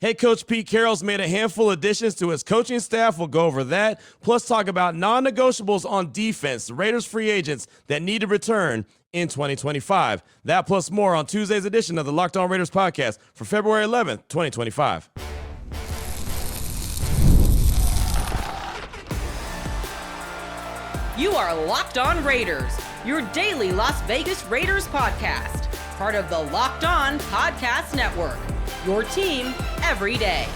Head coach Pete Carroll's made a handful of additions to his coaching staff. We'll go over that. Plus, talk about non-negotiables on defense, the Raiders free agents that need to return in 2025. That plus more on Tuesday's edition of the Locked On Raiders podcast for February 11th, 2025. You are Locked On Raiders, your daily Las Vegas Raiders podcast, part of the Locked On Podcast Network. Your team every day.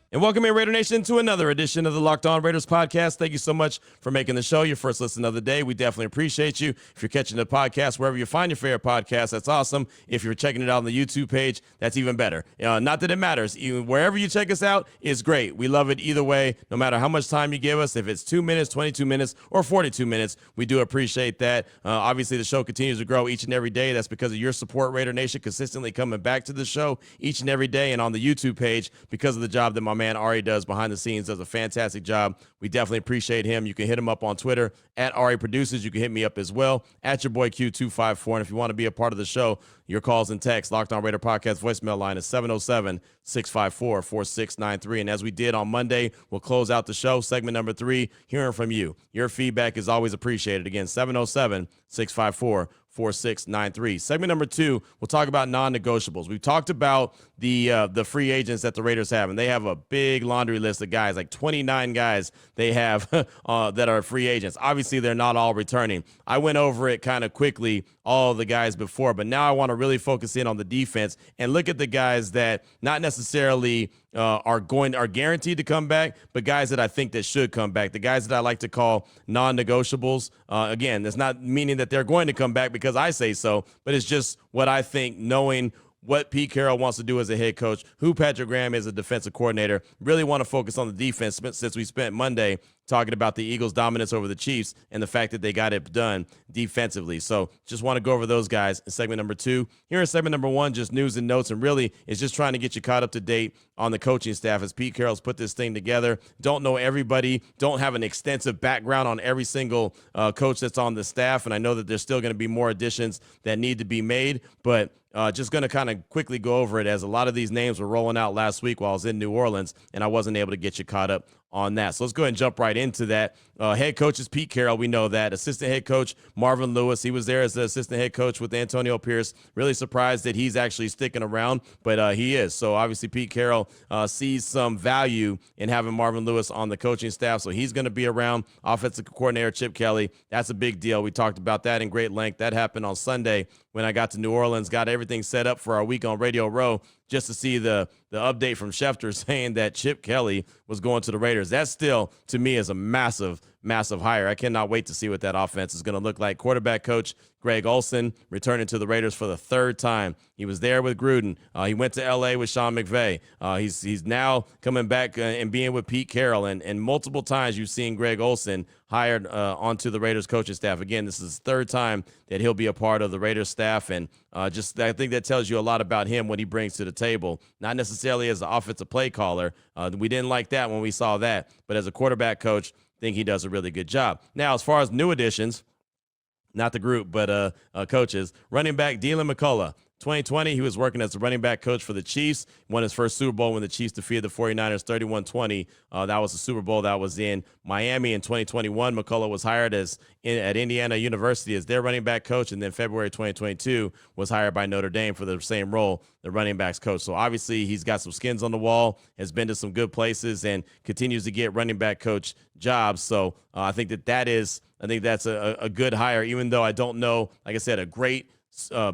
And welcome in, Raider Nation, to another edition of the Locked On Raiders podcast. Thank you so much for making the show your first listen of the day. We definitely appreciate you. If you're catching the podcast wherever you find your favorite podcast, that's awesome. If you're checking it out on the YouTube page, that's even better. Not that it matters. Wherever you check us out is great. We love it either way, no matter how much time you give us. If it's 2 minutes, 22 minutes, or 42 minutes, we do appreciate that. Obviously, the show continues to grow each and every day. That's because of your support, Raider Nation, consistently coming back to the show each and every day, and on the YouTube page because of the job that my man Ari does behind the scenes. Does a fantastic job. We definitely appreciate him. You can hit him up on Twitter at Ari Produces. You can hit me up as well at your boy Q254. And if you want to be a part of the show, your calls and texts, Locked On Raider Podcast voicemail line is 707-654-4693. And as we did on Monday, we'll close out the show. Segment number 3, hearing from you. Your feedback is always appreciated. Again, 707-654-4693. Segment number 2, we'll talk about non-negotiables. We've talked about the free agents that the Raiders have, and they have a big laundry list of guys, like 29 guys they have that are free agents. Obviously, they're not all returning. I went over it kind of quickly, all the guys before, but now I want to really focus in on the defense and look at the guys that not necessarily are guaranteed to come back, but guys that I think that should come back, the guys that I like to call non-negotiables. Again, that's not meaning that they're going to come back because I say so, but it's just what I think, knowing what Pete Carroll wants to do as a head coach, who Patrick Graham is as a defensive coordinator. Really want to focus on the defense since we spent Monday talking about the Eagles' dominance over the Chiefs and the fact that they got it done defensively. So just want to go over those guys in segment number 2. Here in segment number 1, just news and notes, and really it's just trying to get you caught up to date on the coaching staff as Pete Carroll's put this thing together. Don't know everybody, don't have an extensive background on every single coach that's on the staff, and I know that there's still going to be more additions that need to be made, but just going to kind of quickly go over it, as a lot of these names were rolling out last week while I was in New Orleans, and I wasn't able to get you caught up on that. So let's go ahead and jump right into that. Head coach is Pete Carroll. We know that. Assistant head coach, Marvin Lewis. He was there as the assistant head coach with Antonio Pierce. Really surprised that he's actually sticking around, but he is. So obviously Pete Carroll sees some value in having Marvin Lewis on the coaching staff, so he's going to be around. Offensive coordinator Chip Kelly. That's a big deal. We talked about that in great length. That happened on Sunday when I got to New Orleans, got everything set up for our week on Radio Row, just to see the update from Schefter saying that Chip Kelly was going to the Raiders. That still, to me, is a massive hire. I cannot wait to see what that offense is going to look like. Quarterback coach Greg Olsen returning to the Raiders for the 3rd time. He was there with Gruden. He went to L.A. with Sean McVay. He's now coming back and being with Pete Carroll. And multiple times you've seen Greg Olsen hired onto the Raiders coaching staff. Again, this is his 3rd time that he'll be a part of the Raiders staff. And I think that tells you a lot about him, what he brings to the table. Not necessarily as an offensive play caller. We didn't like that when we saw that. But as a quarterback coach, I think he does a really good job. Now, as far as new additions, not the group, but coaches, running back Dylan McCullough. 2020, he was working as a running back coach for the Chiefs, won his first Super Bowl when the Chiefs defeated the 49ers 31-20. That was the Super Bowl that was in Miami in 2021. McCullough was hired at Indiana University as their running back coach, and then February 2022 was hired by Notre Dame for the same role, the running backs coach. So obviously he's got some skins on the wall, has been to some good places, and continues to get running back coach jobs. So I think that's a good hire, even though I don't know, like I said, a great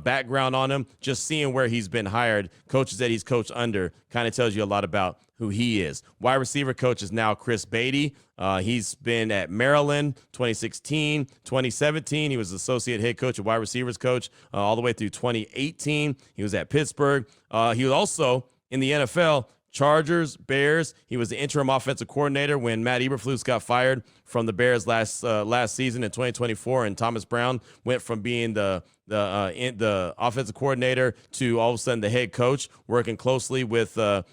background on him. Just seeing where he's been hired, coaches that he's coached under, kind of tells you a lot about who he is. Wide receiver coach is now Chris Beatty. He's been at Maryland 2016, 2017. He was associate head coach and wide receivers coach all the way through 2018. He was at Pittsburgh. He was also in the NFL, Chargers, Bears. He was the interim offensive coordinator when Matt Eberflus got fired from the Bears last season in 2024, and Thomas Brown went from being the offensive coordinator to all of a sudden the head coach, working closely with Caleb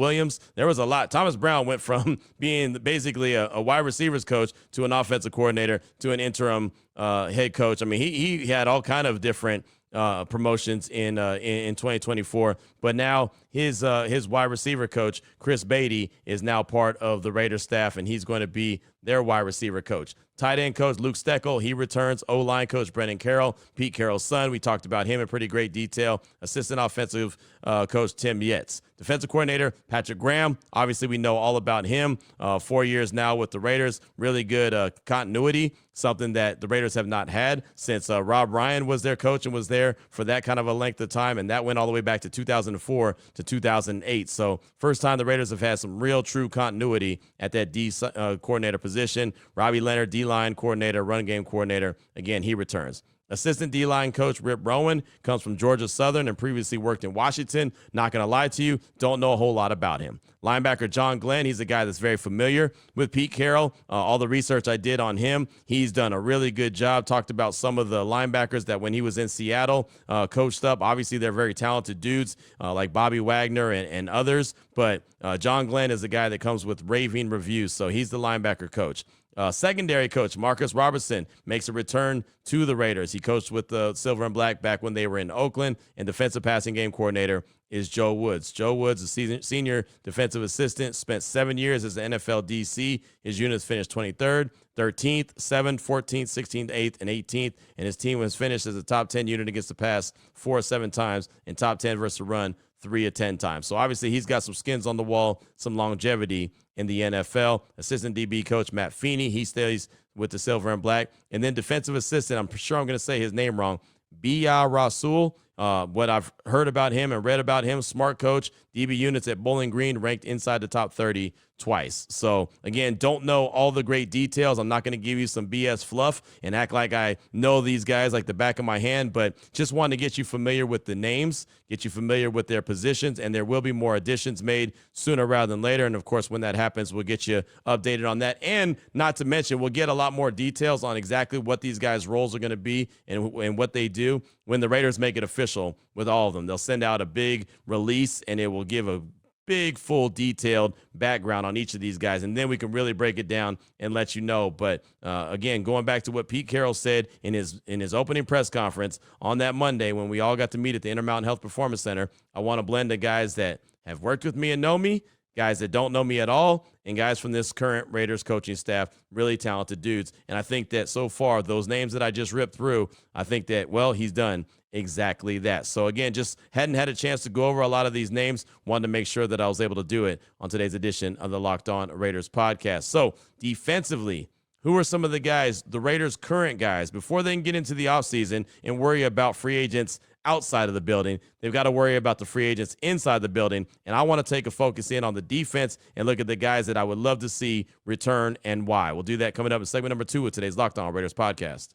Williams. There was a lot. Thomas Brown went from being basically a wide receivers coach to an offensive coordinator to an interim head coach. I mean, he had all kind of different promotions in 2024, but now his wide receiver coach, Chris Beatty, is now part of the Raiders staff, and he's going to be their wide receiver coach. Tight end coach Luke Steckel, he returns. O-line coach Brendan Carroll, Pete Carroll's son. We talked about him in pretty great detail. Assistant offensive coach Tim Yates. Defensive coordinator Patrick Graham. Obviously, we know all about him. 4 years now with the Raiders. Really good continuity, something that the Raiders have not had since Rob Ryan was their coach and was there for that kind of a length of time, and that went all the way back to 2004 to 2008. So first time the Raiders have had some real true continuity at that D coordinator position. Robbie Leonard, D-line coordinator, run game coordinator. Again, he returns. Assistant D-line coach Rip Rowan comes from Georgia Southern and previously worked in Washington. Not going to lie to you, don't know a whole lot about him. Linebacker John Glenn, he's a guy that's very familiar with Pete Carroll. All the research I did on him, he's done a really good job. Talked about some of the linebackers that when he was in Seattle, coached up. Obviously, they're very talented dudes like Bobby Wagner and others. But John Glenn is a guy that comes with raving reviews, so he's the linebacker coach. Secondary coach Marcus Robertson makes a return to the Raiders. He coached with the Silver and Black back when they were in Oakland, and defensive passing game coordinator is Joe Woods. Joe Woods, a senior defensive assistant, spent 7 years as the NFL DC. His units finished 23rd, 13th, 7th, 14th, 16th, 8th, and 18th, and his team was finished as a top 10 unit against the pass 4 of 7 times and top 10 versus the run 3 of 10 times. So obviously he's got some skins on the wall, some longevity in the NFL. Assistant DB coach Matt Feeney, he stays with the Silver and Black. And then defensive assistant, I'm sure I'm going to say his name wrong, B.I. Rasul. What I've heard about him and read about him, smart coach, DB units at Bowling Green ranked inside the top 30 twice. So, again, don't know all the great details. I'm not going to give you some BS fluff and act like I know these guys like the back of my hand, but just wanted to get you familiar with the names, get you familiar with their positions, and there will be more additions made sooner rather than later. And, of course, when that happens, we'll get you updated on that. And not to mention, we'll get a lot more details on exactly what these guys' roles are going to be and what they do when the Raiders make it official with all of them. They'll send out a big release, and it will give a big, full, detailed background on each of these guys, and then we can really break it down and let you know. But again, going back to what Pete Carroll said in his opening press conference on that Monday when we all got to meet at the Intermountain Health Performance Center, I want to blend the guys that have worked with me and know me, guys that don't know me at all, and guys from this current Raiders coaching staff, really talented dudes. And I think that so far, those names that I just ripped through, I think that, well, he's done exactly that. So again, just hadn't had a chance to go over a lot of these names. Wanted to make sure that I was able to do it on today's edition of the Locked On Raiders podcast. So defensively, who are some of the guys, the Raiders' current guys, before they can get into the offseason and worry about free agents outside of the building? They've got to worry about the free agents inside the building. And I want to take a focus in on the defense and look at the guys that I would love to see return and why. We'll do that coming up in segment number 2 of today's Locked On Raiders podcast.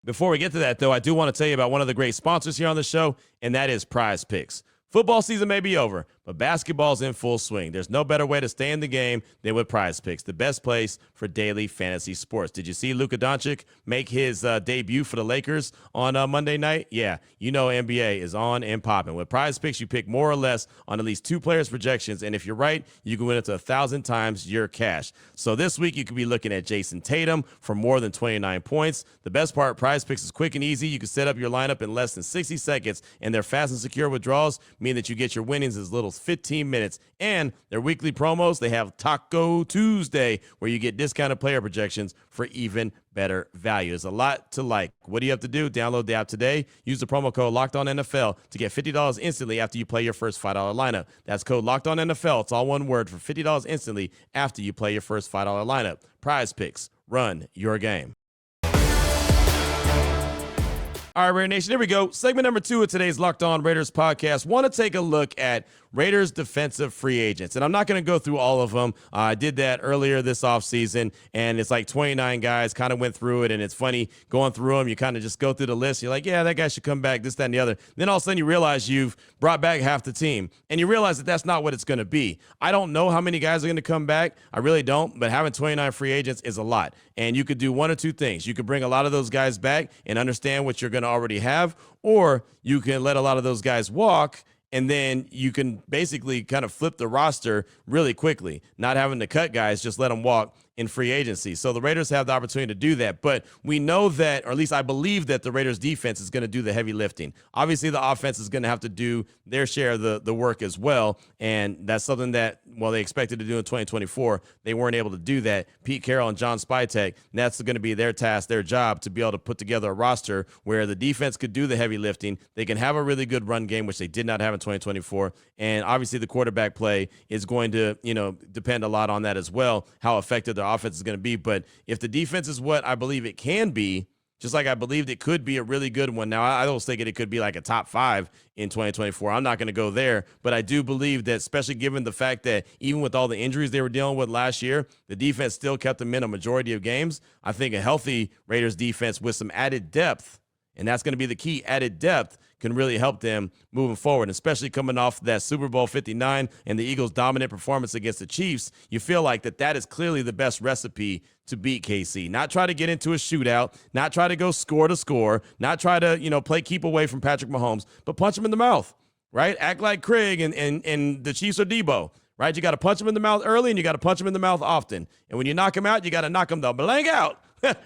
Before we get to that, though, I do want to tell you about one of the great sponsors here on the show, and that is PrizePicks. Football season may be over, but basketball's in full swing. There's no better way to stay in the game than with PrizePicks, the best place for daily fantasy sports. Did you see Luka Doncic make his debut for the Lakers on Monday night? Yeah, you know NBA is on and popping. With PrizePicks, you pick more or less on at least 2 players' projections, and if you're right, you can win up to 1,000 times your cash. So this week, you could be looking at Jason Tatum for more than 29 points. The best part, PrizePicks is quick and easy. You can set up your lineup in less than 60 seconds, and their fast and secure withdrawals mean that you get your winnings as little as 15 minutes. And their weekly promos, they have Taco Tuesday, where you get discounted player projections for even better value. There's a lot to like. What do you have to do? Download the app today. Use the promo code LOCKEDONNFL to get $50 instantly after you play your first $5 lineup. That's code LOCKEDONNFL. It's all one word for $50 instantly after you play your first $5 lineup. PrizePicks. Run your game. All right, Raider Nation, here we go. Segment number 2 of today's Locked On Raiders podcast. Want to take a look at Raiders defensive free agents. And I'm not going to go through all of them. I did that earlier this offseason, and it's like 29 guys, kind of went through it, and it's funny going through them. You kind of just go through the list. You're like, yeah, that guy should come back, this, that, and the other. Then all of a sudden you realize you've brought back half the team, and you realize that that's not what it's going to be. I don't know how many guys are going to come back. I really don't, but having 29 free agents is a lot. And you could do one or two things. You could bring a lot of those guys back and understand what you're going to already have, or you can let a lot of those guys walk, and then you can basically kind of flip the roster really quickly, not having to cut guys, just let them walk in free agency. So the Raiders have the opportunity to do that. But we know that, or at least I believe that the Raiders defense is going to do the heavy lifting. Obviously, the offense is going to have to do their share of the work as well. And that's something that, well, they expected to do in 2024. They weren't able to do that. Pete Carroll and John Spytek, that's going to be their task, their job, to be able to put together a roster where the defense could do the heavy lifting. They can have a really good run game, which they did not have in 2024. And obviously the quarterback play is going to, depend a lot on that as well, how effective their offense is going to be. But if the defense is what I believe it can be, just like I believed it could be a really good one. Now, I don't think it could be like a top 5 in 2024. I'm not going to go there, but I do believe that, especially given the fact that even with all the injuries they were dealing with last year, the defense still kept them in a majority of games. I think a healthy Raiders defense with some added depth, and that's going to be the key, added depth, can really help them moving forward, especially coming off that Super Bowl 59 and the Eagles' dominant performance against the Chiefs. You feel like that is clearly the best recipe to beat KC. Not try to get into a shootout, not try to go score to score, not try to, play keep away from Patrick Mahomes, but punch him in the mouth, right? Act like Craig and the Chiefs are Debo, right? You got to punch him in the mouth early and you got to punch him in the mouth often. And when you knock him out, you got to knock him the blank out.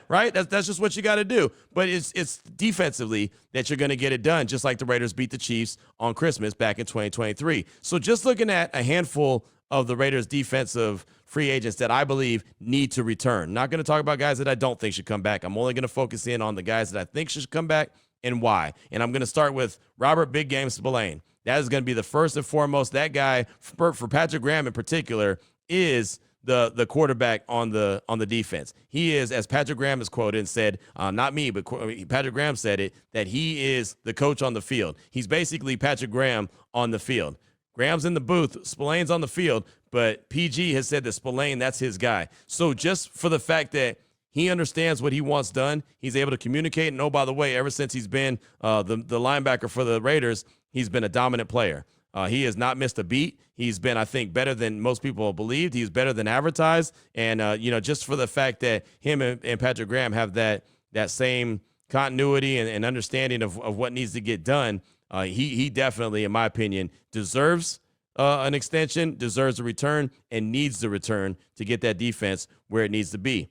Right? That's just what you got to do. But it's defensively that you're going to get it done, just like the Raiders beat the Chiefs on Christmas back in 2023. So just looking at a handful of the Raiders defensive free agents that I believe need to return. Not going to talk about guys that I don't think should come back. I'm only going to focus in on the guys that I think should come back and why. And I'm going to start with Robert Big Game Spillane. That is going to be the first and foremost. That guy, for Patrick Graham in particular, is the quarterback on the defense. He is, as Patrick Graham is quoted and said, not me, but Patrick Graham said it, that he is the coach on the field. He's basically Patrick Graham on the field. Graham's in the booth, Spillane's on the field, but PG has said that Spillane, that's his guy. So just for the fact that he understands what he wants done, he's able to communicate. And oh, by the way, ever since he's been the linebacker for the Raiders, he's been a dominant player. He has not missed a beat. He's been, I think, better than most people believed. He's better than advertised. And, just for the fact that him and Patrick Graham have that same continuity and understanding of what needs to get done, he definitely, in my opinion, deserves an extension, deserves a return, and needs the return to get that defense where it needs to be.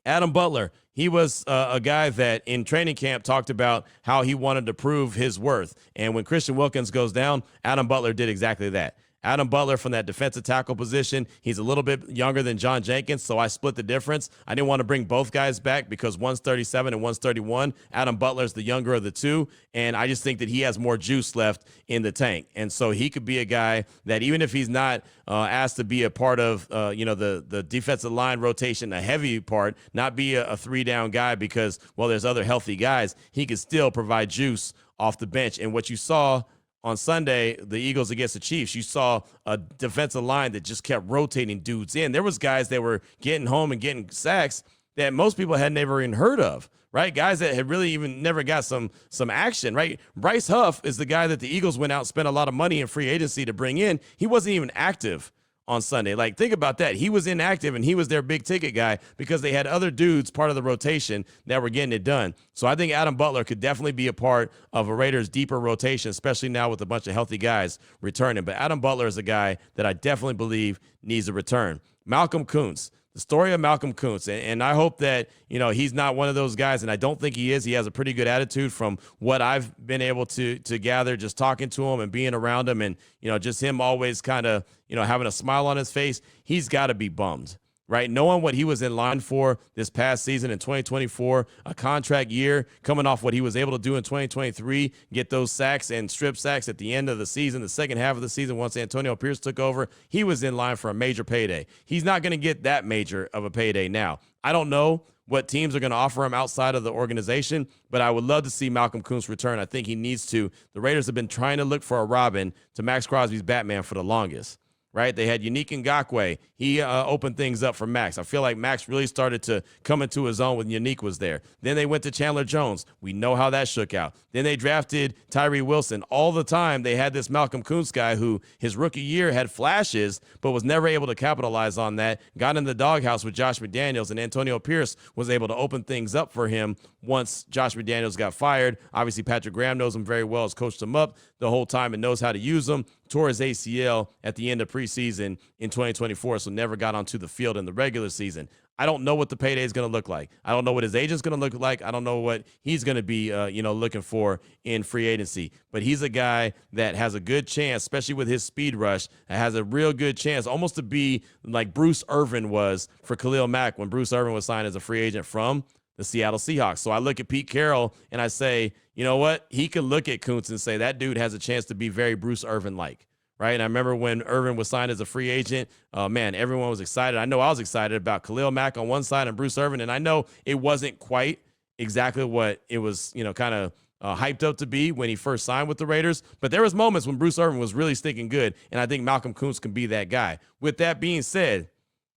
Adam Butler, he was a guy that in training camp talked about how he wanted to prove his worth. And when Christian Wilkins goes down, Adam Butler did exactly that. Adam Butler from that defensive tackle position, he's a little bit younger than John Jenkins, so I split the difference. I didn't want to bring both guys back because one's 37 and one's 31. Adam Butler's the younger of the two, and I just think that he has more juice left in the tank. And so he could be a guy that even if he's not asked to be a part of, the defensive line rotation, a heavy part, not be a three-down guy because, well, there's other healthy guys, he could still provide juice off the bench. And what you saw on Sunday, the Eagles against the Chiefs, you saw a defensive line that just kept rotating dudes in. There was guys that were getting home and getting sacks that most people had never even heard of, right? Guys that had really even never got some action, right? Bryce Huff is the guy that the Eagles went out and spent a lot of money in free agency to bring in. He wasn't even active on Sunday. Like, think about that. He was inactive, and he was their big ticket guy because they had other dudes part of the rotation that were getting it done. So I think Adam Butler could definitely be a part of a Raiders' deeper rotation, especially now with a bunch of healthy guys returning. But Adam Butler is a guy that I definitely believe needs a return. Malcolm Kuntz. The story of Malcolm Kuntz, and I hope that, he's not one of those guys, and I don't think he is. He has a pretty good attitude from what I've been able to gather just talking to him and being around him and, just him always kind of, having a smile on his face. He's got to be bummed, right? Knowing what he was in line for this past season in 2024, a contract year, coming off what he was able to do in 2023, get those sacks and strip sacks at the end of the season, the second half of the season, once Antonio Pierce took over, he was in line for a major payday. He's not going to get that major of a payday now. I don't know what teams are going to offer him outside of the organization, but I would love to see Malcolm Kuntz return. I think he needs to. The Raiders have been trying to look for a Robin to Max Crosby's Batman for the longest. Right? They had Unique Ngakoue. He opened things up for Max. I feel like Max really started to come into his own when Unique was there. Then they went to Chandler Jones. We know how that shook out. Then they drafted Tyree Wilson. All the time they had this Malcolm Kuntz guy who his rookie year had flashes, but was never able to capitalize on that. Got in the doghouse with Josh McDaniels, and Antonio Pierce was able to open things up for him once Josh McDaniels got fired. Obviously, Patrick Graham knows him very well, has coached him up the whole time and knows how to use him. tore his ACL at the end of preseason in 2024, so never got onto the field in the regular season. I don't know what the payday is going to look like. I don't know what his agent's going to look like. I don't know what he's going to be, looking for in free agency. But he's a guy that has a good chance, especially with his speed rush, that has a real good chance almost to be like Bruce Irvin was for Khalil Mack when Bruce Irvin was signed as a free agent from the Seattle Seahawks. So I look at Pete Carroll and I say, you know what? He can look at Kuntz and say that dude has a chance to be very Bruce Irvin-like. Right. And I remember when Irvin was signed as a free agent, everyone was excited. I know I was excited about Khalil Mack on one side and Bruce Irvin. And I know it wasn't quite exactly what it was, kind of hyped up to be when he first signed with the Raiders. But there was moments when Bruce Irvin was really sticking good. And I think Malcolm Kuntz can be that guy. With that being said,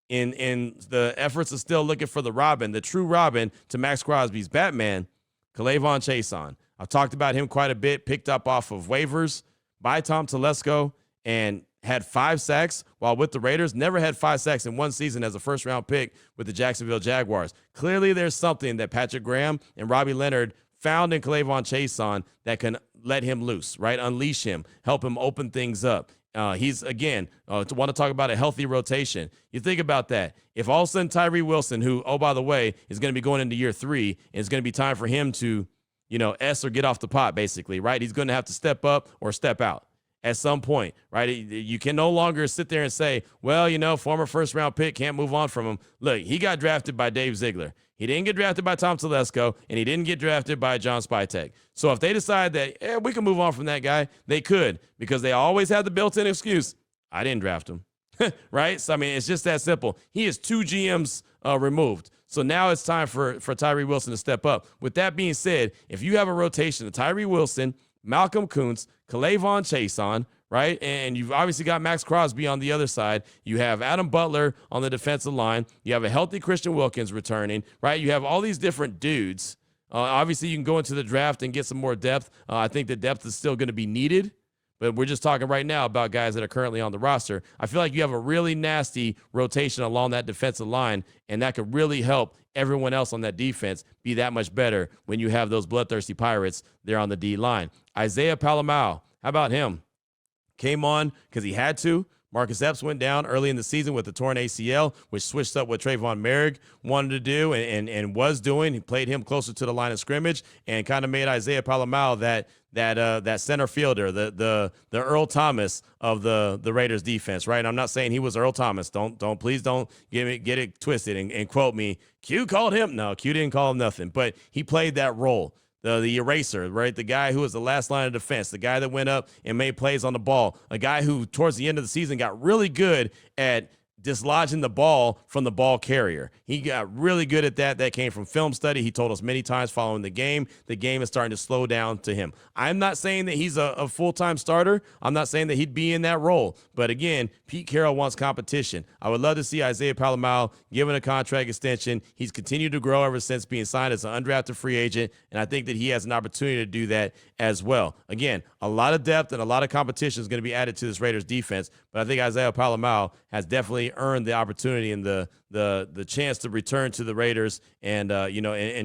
in the efforts of still looking for the Robin, the true Robin to Max Crosby's Batman, K'Lavon Chaisson. I've talked about him quite a bit, picked up off of waivers by Tom Telesco, and had 5 sacks while with the Raiders. Never had 5 sacks in one season as a first-round pick with the Jacksonville Jaguars. Clearly, there's something that Patrick Graham and Robbie Leonard found in K'Lavon Chaisson that can let him loose, right? Unleash him, help him open things up. He's, again, want to talk about a healthy rotation. You think about that. If all of a sudden Tyree Wilson, who, oh, by the way, is going to be going into year 3, and it's going to be time for him to, S or get off the pot, basically, right? He's going to have to step up or step out at some point, right? You can no longer sit there and say, well, former first-round pick, can't move on from him. Look, he got drafted by Dave Ziegler. He didn't get drafted by Tom Telesco, and he didn't get drafted by John Spytek. So if they decide that, we can move on from that guy, they could, because they always have the built-in excuse, I didn't draft him, right? So, it's just that simple. He is 2 GMs removed. So now it's time for Tyree Wilson to step up. With that being said, if you have a rotation of Tyree Wilson, Malcolm Kuntz, K'Lavon Chaisson, right? And you've obviously got Max Crosby on the other side. You have Adam Butler on the defensive line. You have a healthy Christian Wilkins returning, right? You have all these different dudes. Obviously, you can go into the draft and get some more depth. I think the depth is still going to be needed, but we're just talking right now about guys that are currently on the roster. I feel like you have a really nasty rotation along that defensive line, and that could really help everyone else on that defense be that much better when you have those bloodthirsty Pirates there on the D line. Isaiah Palamau, how about him? Came on because he had to. Marcus Epps went down early in the season with the torn ACL, which switched up what Trayvon Merrick wanted to do and was doing. He played him closer to the line of scrimmage and kind of made Isaiah Palamau that center fielder, the Earl Thomas of the Raiders defense, right? I'm not saying he was Earl Thomas. Please don't get it twisted and quote me. Q called him. No, Q didn't call him nothing, but he played that role. The eraser, right? The guy who was the last line of defense, the guy that went up and made plays on the ball, a guy who towards the end of the season got really good at dislodging the ball from the ball carrier. He got really good at that. That came from film study. He told us many times following the game is starting to slow down to him. I'm not saying that he's a full-time starter. I'm not saying that he'd be in that role. But again, Pete Carroll wants competition. I would love to see Isaiah Palamau given a contract extension. He's continued to grow ever since being signed as an undrafted free agent, and I think that he has an opportunity to do that as well. Again, a lot of depth and a lot of competition is going to be added to this Raiders defense, but I think Isaiah Palamau has definitely earned the opportunity and the chance to return to the Raiders and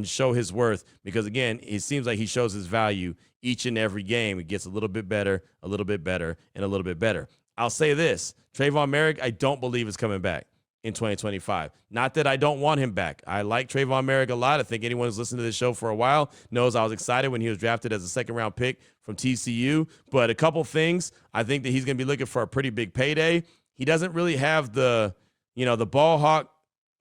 show his worth, because again, it seems like he shows his value each and every game. It gets a little bit better, a little bit better, and a little bit better. I'll say this, Trayvon Merrick, I don't believe is coming back in 2025. Not that I don't want him back. I like Trayvon Merrick a lot. I think anyone who's listened to this show for a while knows I was excited when he was drafted as a second-round pick from TCU. But a couple things, I think that he's going to be looking for a pretty big payday. He doesn't really have the ball hawk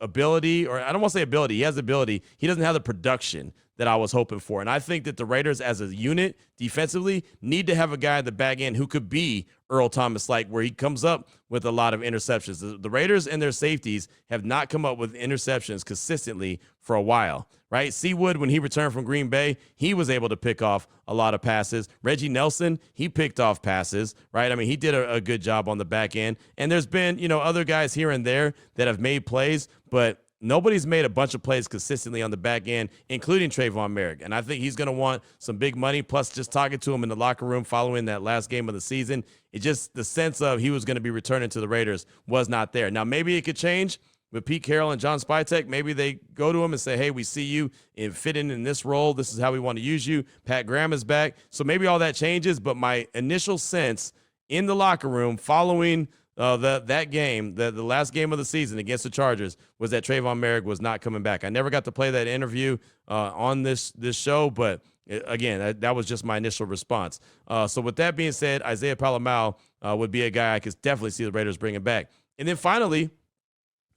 ability, or I don't want to say ability. He has ability. He doesn't have the production that I was hoping for. And I think that the Raiders as a unit defensively need to have a guy at the back end who could be Earl Thomas-like, where he comes up with a lot of interceptions. The Raiders and their safeties have not come up with interceptions consistently for a while, right? Seawood, when he returned from Green Bay, he was able to pick off a lot of passes. Reggie Nelson, he picked off passes, right? I mean, he did a good job on the back end. And there's been, other guys here and there that have made plays, but nobody's made a bunch of plays consistently on the back end, including Trayvon Merrick. And I think he's going to want some big money, plus just talking to him in the locker room following that last game of the season. It just, the sense of he was going to be returning to the Raiders was not there. Now, maybe it could change with Pete Carroll and John Spytek. Maybe they go to him and say, hey, we see you fitting in this role. This is how we want to use you. Pat Graham is back. So maybe all that changes. But my initial sense in the locker room following that game, the last game of the season against the Chargers, was that Trayvon Merrick was not coming back. I never got to play that interview on this show, but again, that was just my initial response. So with that being said, Isaiah Palamau would be a guy I could definitely see the Raiders bringing back. And then finally,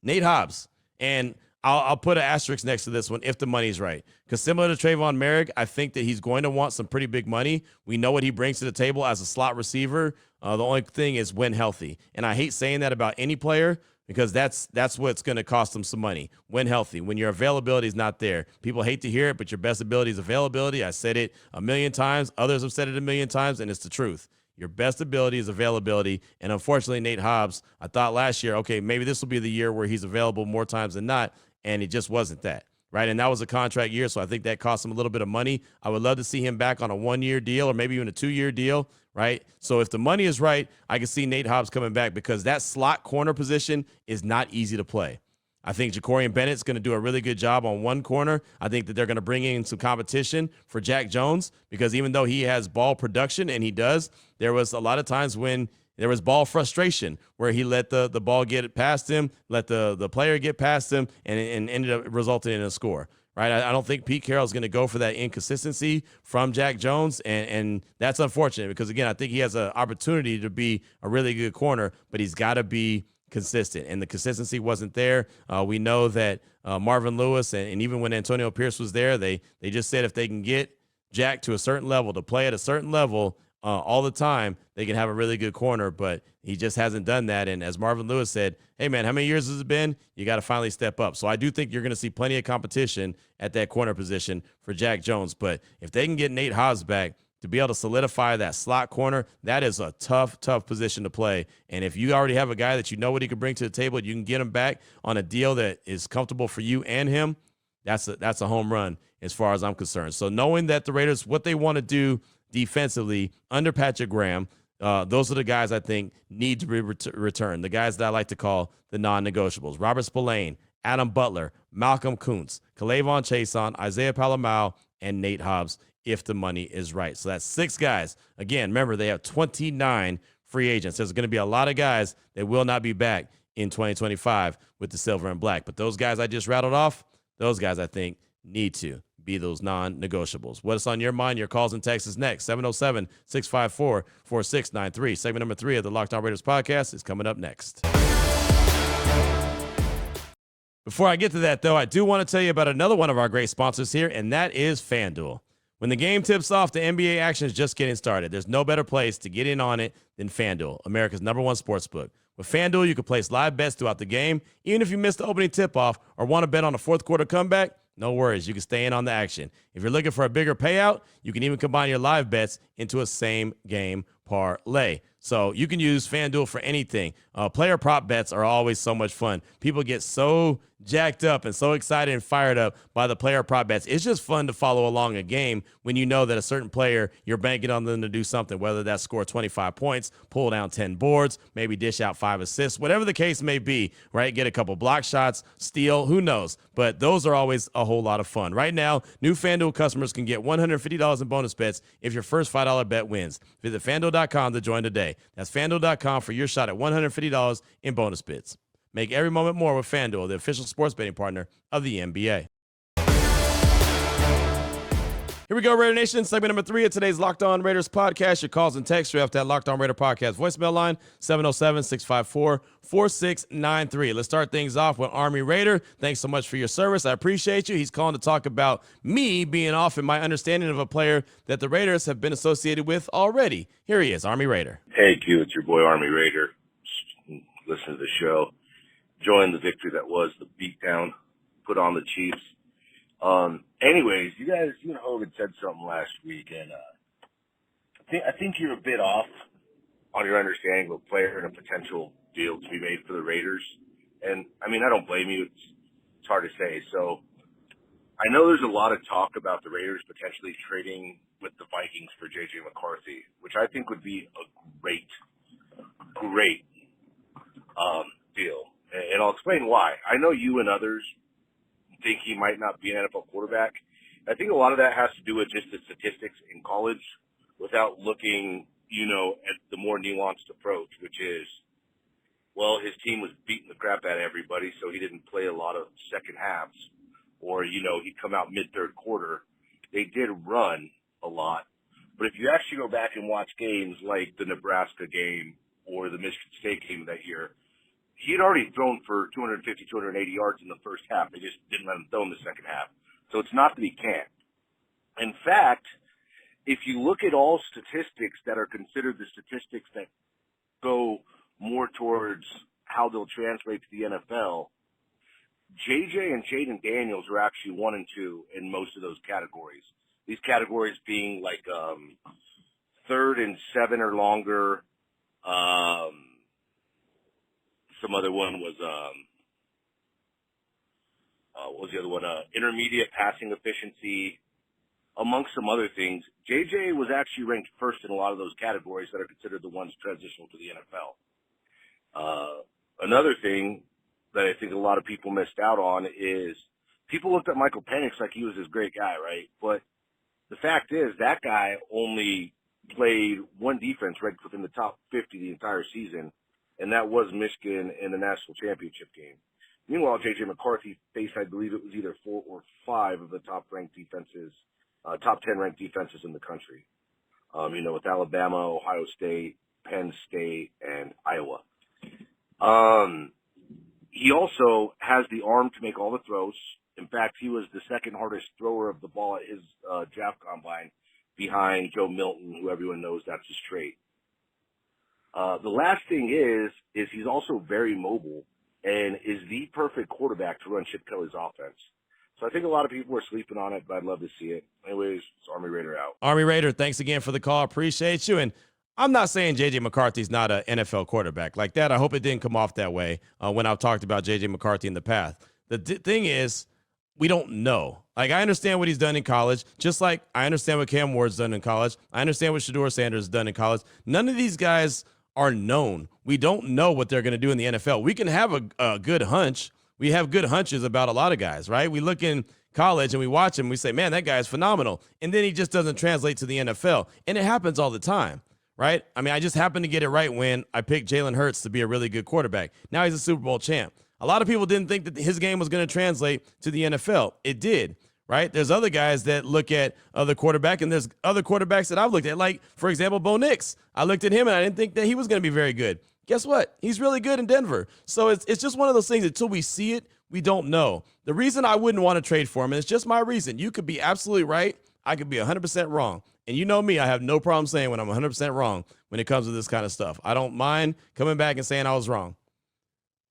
Nate Hobbs. And I'll put an asterisk next to this one if the money's right. Because similar to Trayvon Merrick, I think that he's going to want some pretty big money. We know what he brings to the table as a slot receiver. The only thing is when healthy. And I hate saying that about any player because that's what's going to cost them some money. When healthy, when your availability is not there. People hate to hear it, but your best ability is availability. I said it a million times. Others have said it a million times, and it's the truth. Your best ability is availability. And unfortunately, Nate Hobbs, I thought last year, okay, maybe this will be the year where he's available more times than not. And it just wasn't that, right? And that was a contract year, so I think that cost him a little bit of money. I would love to see him back on a 1-year deal or maybe even a 2-year deal, right? So if the money is right, I can see Nate Hobbs coming back because that slot corner position is not easy to play. I think Jacorian Bennett's going to do a really good job on one corner. I think that they're going to bring in some competition for Jack Jones because even though he has ball production, and he does, there was a lot of times when there was ball frustration where he let the ball get past him, let the player get past him, and ended up resulting in a score, right? I don't think Pete Carroll is going to go for that inconsistency from Jack Jones, and that's unfortunate because, again, I think he has an opportunity to be a really good corner, but he's got to be consistent, and the consistency wasn't there. We know that Marvin Lewis, and even when Antonio Pierce was there, they just said if they can get Jack to a certain level, to play at a certain level, all the time, they can have a really good corner, but he just hasn't done that. And as Marvin Lewis said, hey, man, how many years has it been? You got to finally step up. So I do think you're going to see plenty of competition at that corner position for Jack Jones. But if they can get Nate Hobbs back to be able to solidify that slot corner, that is a tough position to play. And if you already have a guy that you know what he could bring to the table, you can get him back on a deal that is comfortable for you and him, that's a home run as far as I'm concerned. So knowing that the Raiders, what they want to do defensively under Patrick Graham, those are the guys I think need to be returned. The guys that I like to call the non-negotiables: Robert Spillane, Adam Butler, Malcolm Kuntz, K'Lavon Chaisson, Isaiah Palamau, and Nate Hobbs if the money is right. So that's 6 guys. Again, remember, they have 29 free agents. There's going to be a lot of guys that will not be back in 2025 with the silver and black. But those guys I just rattled off, those guys I think need to be those non-negotiables. What's on your mind? Your calls and texts is next. 707-654-4693. Segment number 3 of the Locked On Raiders podcast is coming up next. Before I get to that, though, I do want to tell you about another one of our great sponsors here, and that is FanDuel. When the game tips off, the NBA action is just getting started. There's no better place to get in on it than FanDuel, America's #1 sportsbook. With FanDuel, you can place live bets throughout the game. Even if you missed the opening tip-off or want to bet on a fourth quarter comeback, no worries, you can stay in on the action. If you're looking for a bigger payout, you can even combine your live bets into a same-game parlay. So you can use FanDuel for anything. Player prop bets are always so much fun. People get so jacked up and so excited and fired up by the player prop bets. It's just fun to follow along a game when you know that a certain player, you're banking on them to do something, whether that's score 25 points, pull down 10 boards, maybe dish out 5 assists, whatever the case may be, right? Get a couple block shots, steal, who knows? But those are always a whole lot of fun. Right now, new FanDuel customers can get $150 in bonus bets if your first $5 bet wins. Visit FanDuel.com to join today. That's FanDuel.com for your shot at $150 in bonus bets. Make every moment more with FanDuel, the official sports betting partner of the NBA. Here we go, Raider Nation. Segment number 3 of today's Locked On Raiders podcast. Your calls and texts are off that Locked On Raider podcast voicemail line, 707-654-4693. Let's start things off with Army Raider. Thanks so much for your service. I appreciate you. He's calling to talk about me being off in my understanding of a player that the Raiders have been associated with already. Here he is, Army Raider. Hey, Q, it's your boy Army Raider. Listen to the show. Join the victory that was the beatdown put on the Chiefs. Anyways, you and Hogan said something last week, and I think you're a bit off on your understanding of a player and a potential deal to be made for the Raiders. And, I mean, I don't blame you. It's hard to say. So I know there's a lot of talk about the Raiders potentially trading with the Vikings for J.J. McCarthy, which I think would be a great deal. And I'll explain why. I know you and others think he might not be an NFL quarterback. I think a lot of that has to do with just the statistics in college without looking at the more nuanced approach, which is, well, his team was beating the crap out of everybody, so he didn't play a lot of second halves. Or, he'd come out mid-third quarter. They did run a lot. But if you actually go back and watch games like the Nebraska game or the Michigan State game that year, he had already thrown for 250, 280 yards in the first half. They just didn't let him throw in the second half. So it's not that he can't. In fact, if you look at all statistics that are considered the statistics that go more towards how they'll translate to the NFL, JJ and Jaden Daniels are actually 1 and 2 in most of those categories. These categories being like 3rd and 7 or longer. Some other one was what was the other one? Intermediate passing efficiency, amongst some other things. JJ was actually ranked first in a lot of those categories that are considered the ones transitional to the NFL. Another thing that I think a lot of people missed out on is people looked at Michael Penix like he was this great guy, right? But the fact is that guy only played one defense ranked within the top 50 the entire season, and that was Michigan in the national championship game. Meanwhile, J.J. McCarthy faced, I believe it was either 4 or 5 of the top 10 ranked defenses in the country. With Alabama, Ohio State, Penn State, and Iowa. He also has the arm to make all the throws. In fact, he was the second hardest thrower of the ball at his draft combine behind Joe Milton, who everyone knows that's his trait. The last thing is he's also very mobile and is the perfect quarterback to run Chip Kelly's offense. So I think a lot of people are sleeping on it, but I'd love to see it. Anyways, it's Army Raider out. Army Raider, thanks again for the call. Appreciate you. And I'm not saying J.J. McCarthy's not an NFL quarterback like that. I hope it didn't come off that way when I've talked about J.J. McCarthy in the past. The thing is, we don't know. Like, I understand what he's done in college, just like I understand what Cam Ward's done in college. I understand what Shedeur Sanders has done in college. None of these guys are known. We don't know what they're going to do in the NFL. We can have a good hunch. We have good hunches about a lot of guys, right? We look in college and we watch him. We say, man, that guy is phenomenal. And then he just doesn't translate to the NFL. And it happens all the time, right? I mean, I just happened to get it right when I picked Jalen Hurts to be a really good quarterback. Now he's a Super Bowl champ. A lot of people didn't think that his game was going to translate to the NFL. It did, right? There's other guys that look at other quarterback, and there's other quarterbacks that I've looked at, like, for example, Bo Nix. I looked at him, and I didn't think that he was going to be very good. Guess what? He's really good in Denver. So it's just one of those things. Until we see it, we don't know. The reason I wouldn't want to trade for him, and it's just my reason. You could be absolutely right. I could be 100% wrong. And you know me, I have no problem saying when I'm 100% wrong when it comes to this kind of stuff. I don't mind coming back and saying I was wrong.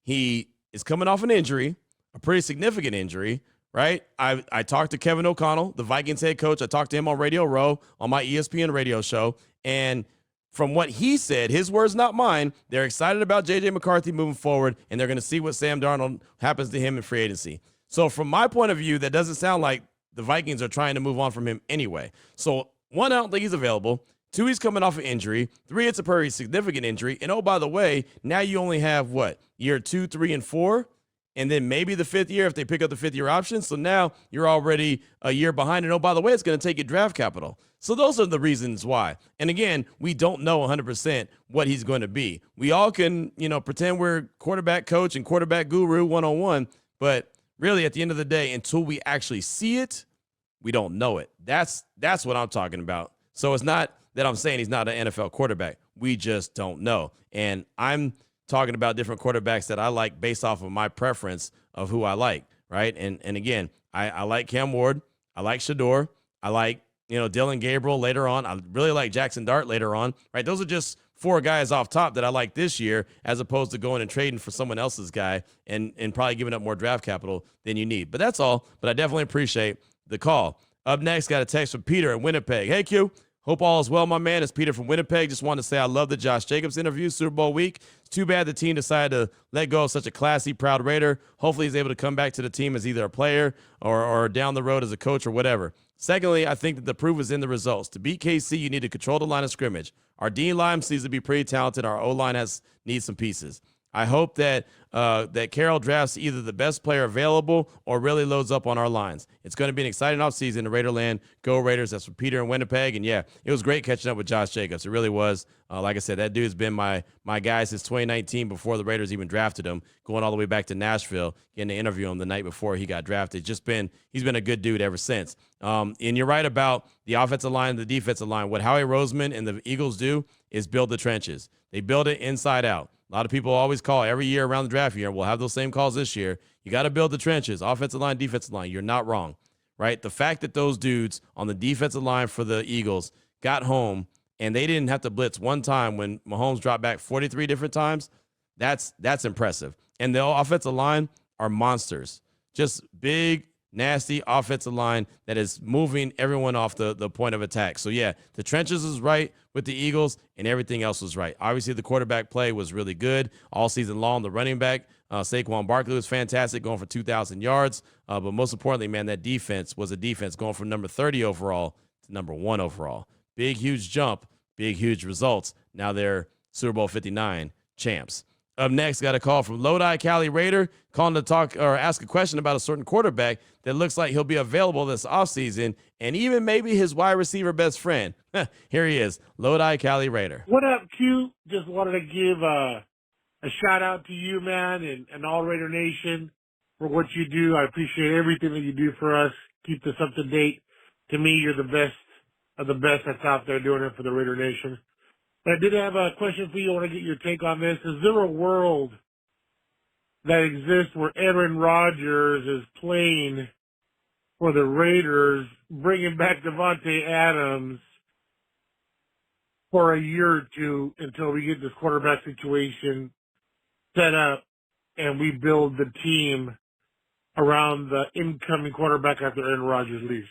He is coming off an injury, a pretty significant injury, right? I talked to Kevin O'Connell, the Vikings head coach. I talked to him on Radio Row on my ESPN radio show. And from what he said, his words, not mine, they're excited about J.J. McCarthy moving forward, and they're going to see what Sam Darnold happens to him in free agency. So from my point of view, that doesn't sound like the Vikings are trying to move on from him anyway. So 1, I don't think he's available. 2, he's coming off an injury. 3, it's a pretty significant injury. And, oh, by the way, now you only have, year 2, 3, and 4, and then maybe the 5th year if they pick up the 5th-year option. So now you're already a year behind. And, oh, by the way, it's going to take your draft capital. So those are the reasons why. And, again, we don't know 100% what he's going to be. We all can, pretend we're quarterback coach and quarterback guru 101, but really at the end of the day, until we actually see it, we don't know it. That's what I'm talking about. So it's not that I'm saying he's not an NFL quarterback. We just don't know. And I'm talking about different quarterbacks that I like based off of my preference of who I like, right? And again, I like Cam Ward. I like Shedeur. I like, Dylan Gabriel later on. I really like Jackson Dart later on, right? Those are just 4 guys off top that I like this year, as opposed to going and trading for someone else's guy and probably giving up more draft capital than you need. But that's all. But I definitely appreciate the call. Up next, got a text from Peter in Winnipeg. Hey, Q. Hope all is well, my man. It's Peter from Winnipeg. Just wanted to say I love the Josh Jacobs interview, Super Bowl week. It's too bad the team decided to let go of such a classy, proud Raider. Hopefully he's able to come back to the team as either a player or down the road as a coach or whatever. Secondly, I think that the proof is in the results. To beat KC, you need to control the line of scrimmage. Our D-line seems to be pretty talented. Our O-line needs some pieces. I hope that that Carroll drafts either the best player available or really loads up on our lines. It's going to be an exciting offseason in Raiderland. Go Raiders. That's for Peter in Winnipeg. And, yeah, it was great catching up with Josh Jacobs. It really was. Like I said, that dude's been my guy since 2019 before the Raiders even drafted him, going all the way back to Nashville, getting to interview him the night before he got drafted. He's been a good dude ever since. And you're right about the offensive line and the defensive line. What Howie Roseman and the Eagles do is build the trenches. They build it inside out. A lot of people always call every year around the draft year. We'll have those same calls this year. You got to build the trenches, offensive line, defensive line. You're not wrong, right? The fact that those dudes on the defensive line for the Eagles got home and they didn't have to blitz one time when Mahomes dropped back 43 different times, that's impressive. And the offensive line are monsters. Just big, nasty offensive line that is moving everyone off the point of attack. So, yeah, the trenches is right with the Eagles, and everything else was right. Obviously, the quarterback play was really good all season long. The running back, Saquon Barkley, was fantastic, going for 2,000 yards. But most importantly, man, that defense was a defense going from number 30 overall to number 1 overall. Big, huge jump, big, huge results. Now they're Super Bowl 59 champs. Up next, got a call from Lodi Cali Raider calling to talk or ask a question about a certain quarterback that looks like he'll be available this offseason and even maybe his wide receiver best friend. Here he is, Lodi Cali Raider. What up, Q? Just wanted to give a shout out to you, man, and all Raider Nation for what you do. I appreciate everything that you do for us. Keep this up to date. To me, you're the best of the best that's out there doing it for the Raider Nation. But I did have a question for you. I want to get your take on this. Is there a world that exists where Aaron Rodgers is playing for the Raiders, bringing back Davante Adams for a year or two until we get this quarterback situation set up and we build the team around the incoming quarterback after Aaron Rodgers leaves?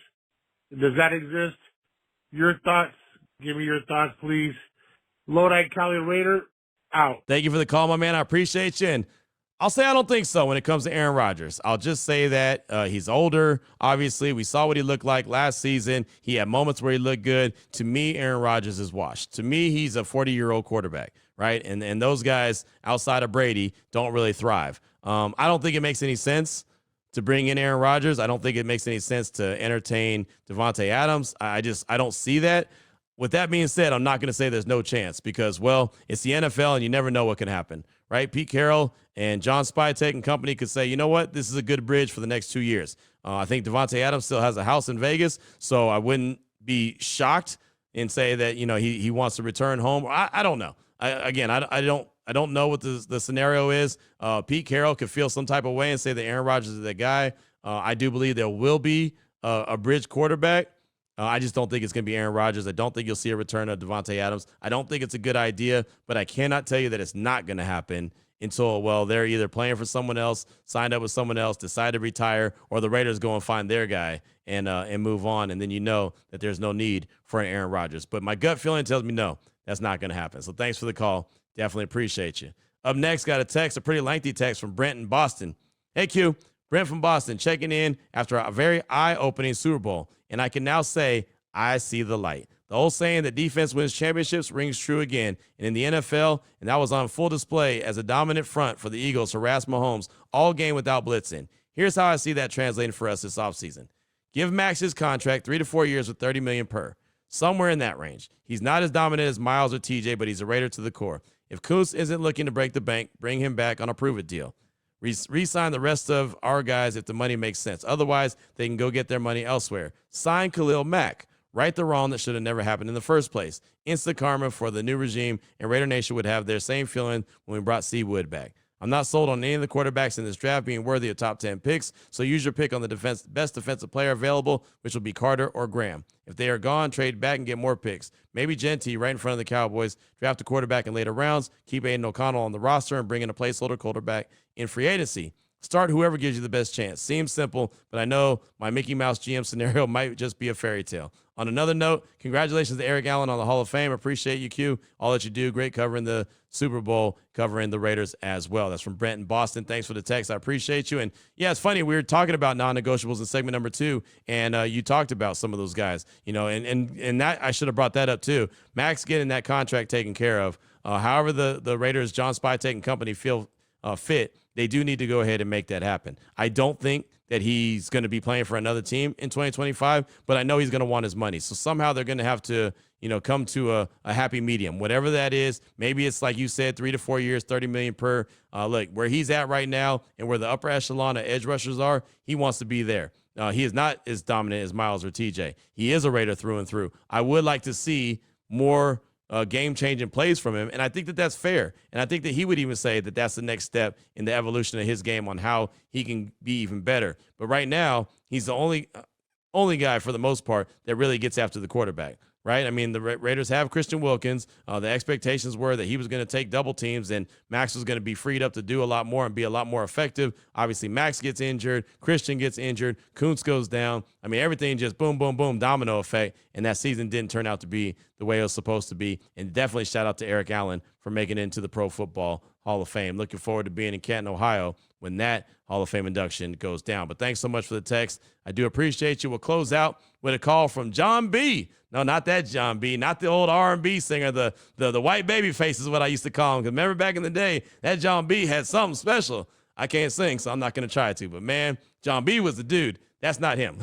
Does that exist? Your thoughts? Give me your thoughts, please. Lodi Cali Raider, out. Thank you for the call, my man. I appreciate you. And I'll say I don't think so when it comes to Aaron Rodgers. I'll just say that he's older. Obviously, we saw what he looked like last season. He had moments where he looked good. To me, Aaron Rodgers is washed. To me, he's a 40-year-old quarterback, right? And those guys outside of Brady don't really thrive. I don't think it makes any sense to bring in Aaron Rodgers. I don't think it makes any sense to entertain Davante Adams. I don't see that. With that being said, I'm not going to say there's no chance because, well, it's the NFL and you never know what can happen, right? Pete Carroll and John Spytek and company could say, you know what, this is a good bridge for the next 2 years. I think Davante Adams still has a house in Vegas, so I wouldn't be shocked and say that, you know, he wants to return home. I don't know. I don't know what the scenario is. Pete Carroll could feel some type of way and say that Aaron Rodgers is that guy. I do believe there will be a bridge quarterback. I just don't think it's going to be Aaron Rodgers. I don't think you'll see a return of Davante Adams. I don't think it's a good idea, but I cannot tell you that it's not going to happen until, well, they're either playing for someone else, signed up with someone else, decide to retire, or the Raiders go and find their guy and move on, and then you know that there's no need for an Aaron Rodgers. But my gut feeling tells me no, that's not going to happen. So thanks for the call. Definitely appreciate you. Up next, got a pretty lengthy text from Brent in Boston. Hey, Q. Brent from Boston checking in after a very eye-opening Super Bowl. And I can now say, I see the light. The old saying that defense wins championships rings true again. And in the NFL, and that was on full display as a dominant front for the Eagles harassed Mahomes all game without blitzing. Here's how I see that translating for us this offseason. Give Max his contract 3 to 4 years with $30 million per. Somewhere in that range. He's not as dominant as Miles or TJ, but he's a Raider to the core. If Kuntz isn't looking to break the bank, bring him back on a prove-it deal. Re-sign the rest of our guys if the money makes sense. Otherwise, they can go get their money elsewhere. Sign Khalil Mack. Right the wrong that should have never happened in the first place. Instant karma for the new regime, and Raider Nation would have their same feeling when we brought C. Wood back. I'm not sold on any of the quarterbacks in this draft being worthy of top 10 picks, so use your pick on the best defensive player available, which will be Carter or Graham. If they are gone, trade back and get more picks. Maybe Genty right in front of the Cowboys, draft a quarterback in later rounds, keep Aiden O'Connell on the roster, and bring in a placeholder quarterback in free agency. Start whoever gives you the best chance. Seems simple, but I know my Mickey Mouse GM scenario might just be a fairy tale. On another note, congratulations to Eric Allen on the Hall of Fame. Appreciate you, Q. All that you do. Great covering the Super Bowl, covering the Raiders as well. That's from Brent in Boston. Thanks for the text. I appreciate you. And, yeah, it's funny. We were talking about non-negotiables in segment number 2, and you talked about some of those guys. You know, and that I should have brought that up too. Max getting that contract taken care of. However, the Raiders, John Spytek and company feel fit, they do need to go ahead and make that happen. I don't think that he's going to be playing for another team in 2025, but I know he's going to want his money. So somehow they're going to have to, come to a happy medium, whatever that is. Maybe it's like you said, 3 to 4 years, $30 million per. Look, where he's at right now and where the upper echelon of edge rushers are, he wants to be there. He is not as dominant as Miles or TJ. He is a Raider through and through. I would like to see more game-changing plays from him, and I think that that's fair. And I think that he would even say that that's the next step in the evolution of his game on how he can be even better. But right now, he's the only guy for the most part that really gets after the quarterback. Right? I mean, the Raiders have Christian Wilkins. The expectations were that he was going to take double teams and Max was going to be freed up to do a lot more and be a lot more effective. Obviously, Max gets injured. Christian gets injured. Kuntz goes down. I mean, everything just boom, boom, boom, domino effect. And that season didn't turn out to be the way it was supposed to be. And definitely shout out to Eric Allen for making it into the Pro Football Hall of Fame. Looking forward to being in Canton, Ohio when that Hall of Fame induction goes down. But thanks so much for the text. I do appreciate you. We'll close out with a call from John B. No, not that John B. Not the old R&B singer. The white baby face is what I used to call him. Because remember back in the day, that John B had something special. I can't sing, so I'm not going to try to. But, man, John B was the dude. That's not him.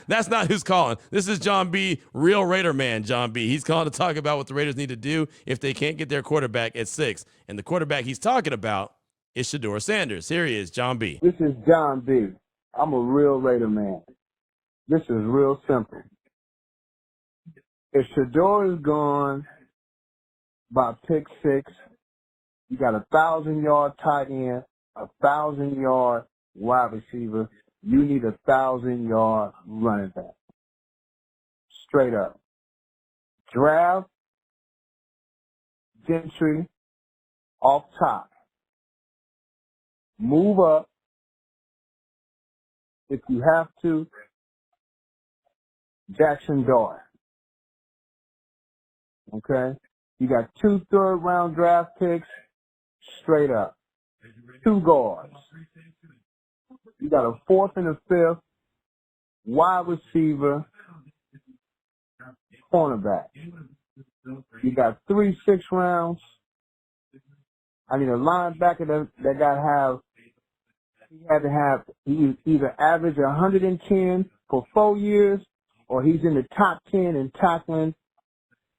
That's not who's calling. This is John B., real Raider man, John B. He's calling to talk about what the Raiders need to do if they can't get their quarterback at 6. And the quarterback he's talking about is Shedeur Sanders. Here he is, John B. This is John B. I'm a real Raider man. This is real simple. If Shedeur is gone by pick 6, you got 1,000-yard tight end, 1,000-yard wide receiver. You need 1,000-yard running back. Straight up. Draft Gentry off top. Move up if you have to. Jackson Dart. Okay? You got 2 third-round draft picks, straight up. 2 guards. You got a 4th and a 5th, wide receiver, cornerback. You got 3 6 rounds. I need a linebacker that he either average 110 for 4 years or he's in the top 10 in tackling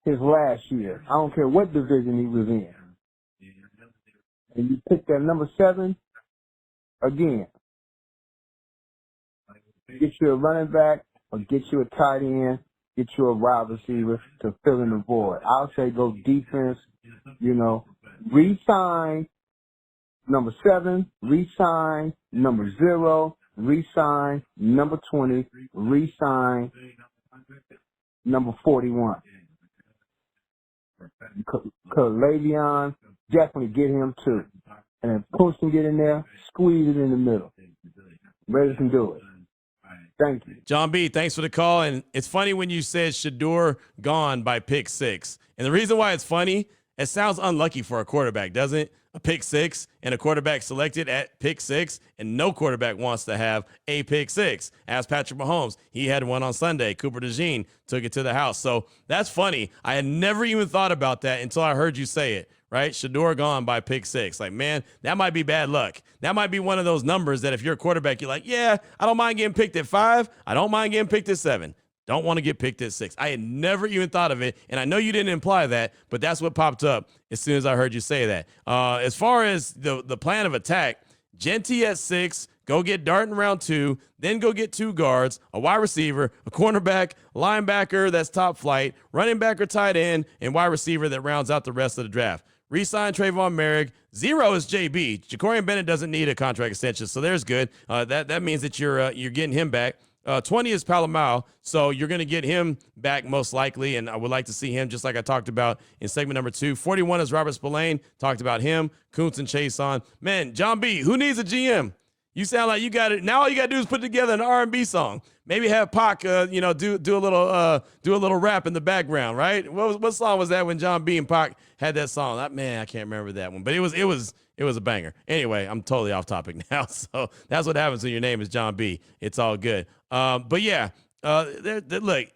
his last year. I don't care what division he was in. And you pick that number 7 again. Get you a running back or get you a tight end, get you a wide receiver to fill in the void. I'll say go defense, re-sign number 7, re-sign number 0, re-sign number 20, re-sign number 41. Le'Veon, definitely get him too. And if Kuntz can get in there, squeeze it in the middle. Raiders can do it. Thank you. John B., thanks for the call. And it's funny when you said Shedeur gone by pick 6. And the reason why it's funny, it sounds unlucky for a quarterback, doesn't it? A pick 6 and a quarterback selected at pick 6, and no quarterback wants to have a pick 6. Ask Patrick Mahomes. He had one on Sunday. Cooper DeJean took it to the house. So that's funny. I had never even thought about that until I heard you say it, right? Shedeur gone by pick 6. Like, man, that might be bad luck. That might be one of those numbers that if you're a quarterback, you're like, yeah, I don't mind getting picked at 5. I don't mind getting picked at 7. Don't want to get picked at 6. I had never even thought of it, and I know you didn't imply that, but that's what popped up as soon as I heard you say that. As far as the plan of attack, Genty at 6, go get Dart in round 2, then go get 2 guards, a wide receiver, a cornerback, linebacker that's top flight, running back or tight end, and wide receiver that rounds out the rest of the draft. Re-sign Trayvon Merrick. 0 is JB. Jacorian Bennett doesn't need a contract extension, so there's good. That means that you're getting him back. 20 is Palomau, so you're going to get him back most likely, and I would like to see him just like I talked about in segment number 2. 41 is Robert Spillane. Talked about him. Kuntz and Chase on. Man, John B., who needs a GM? You sound like you got it. Now all you got to do is put together an R&B song. Maybe have Pac, do a little rap in the background, right? What song was that when John B. and Pac had that song? I can't remember that one, but it was a banger. Anyway, I'm totally off topic now. So that's what happens when your name is John B. It's all good. But yeah, look,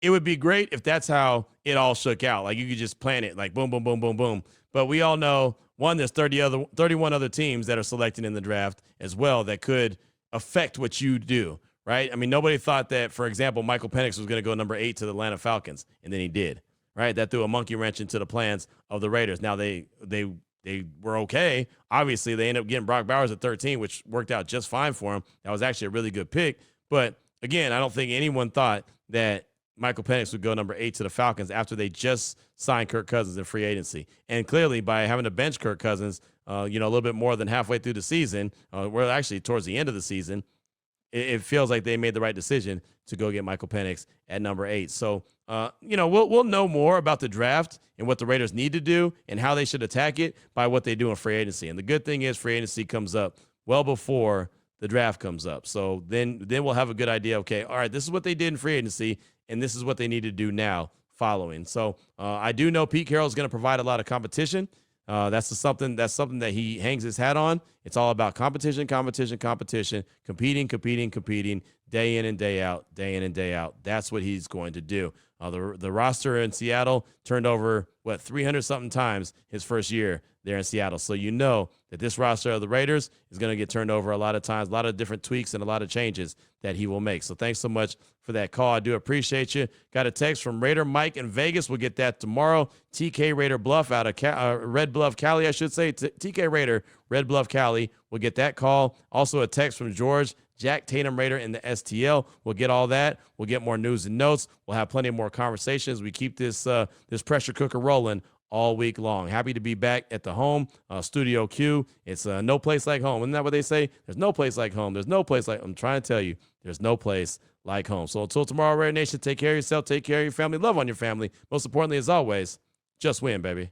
it would be great if that's how it all shook out. Like you could just plan it like boom, boom, boom, boom, boom. But we all know, one, there's 31 other teams that are selecting in the draft as well that could affect what you do, right? I mean, nobody thought that, for example, Michael Penix was going to go number 8 to the Atlanta Falcons, and then he did, right? That threw a monkey wrench into the plans of the Raiders. Now they were okay. Obviously, they ended up getting Brock Bowers at 13, which worked out just fine for him. That was actually a really good pick. But again, I don't think anyone thought that Michael Penix would go number 8 to the Falcons after they just signed Kirk Cousins in free agency. And clearly, by having to bench Kirk Cousins, a little bit more than halfway through the season, we're actually towards the end of the season, it feels like they made the right decision to go get Michael Penix at number 8. So, we'll know more about the draft and what the Raiders need to do and how they should attack it by what they do in free agency. And the good thing is free agency comes up well before the draft comes up. So then we'll have a good idea. Okay, all right, this is what they did in free agency, and this is what they need to do now following. So I do know Pete Carroll is going to provide a lot of competition. That's something that he hangs his hat on. It's all about competition, competing, day in and day out. That's what he's going to do. The roster in Seattle turned over 300 something times his first year there in Seattle. So you know that this roster of the Raiders is going to get turned over a lot of times, a lot of different tweaks and a lot of changes that he will make. So thanks so much for that call. I do appreciate you. Got a text from Raider Mike in Vegas. We'll get that tomorrow. TK Raider Bluff out of Red Bluff, Cali, I should say. TK Raider, Red Bluff, Cali. We'll get that call. Also a text from George, Jack Tatum Raider in the STL. We'll get all that. We'll get more news and notes. We'll have plenty more conversations. We keep this pressure cooker rolling all week long. Happy to be back at the home, Studio Q. It's no place like home. Isn't that what they say? There's no place like home. There's no place like, I'm trying to tell you, there's no place like home. So until tomorrow, Raider Nation, take care of yourself, take care of your family, love on your family. Most importantly, as always, just win, baby.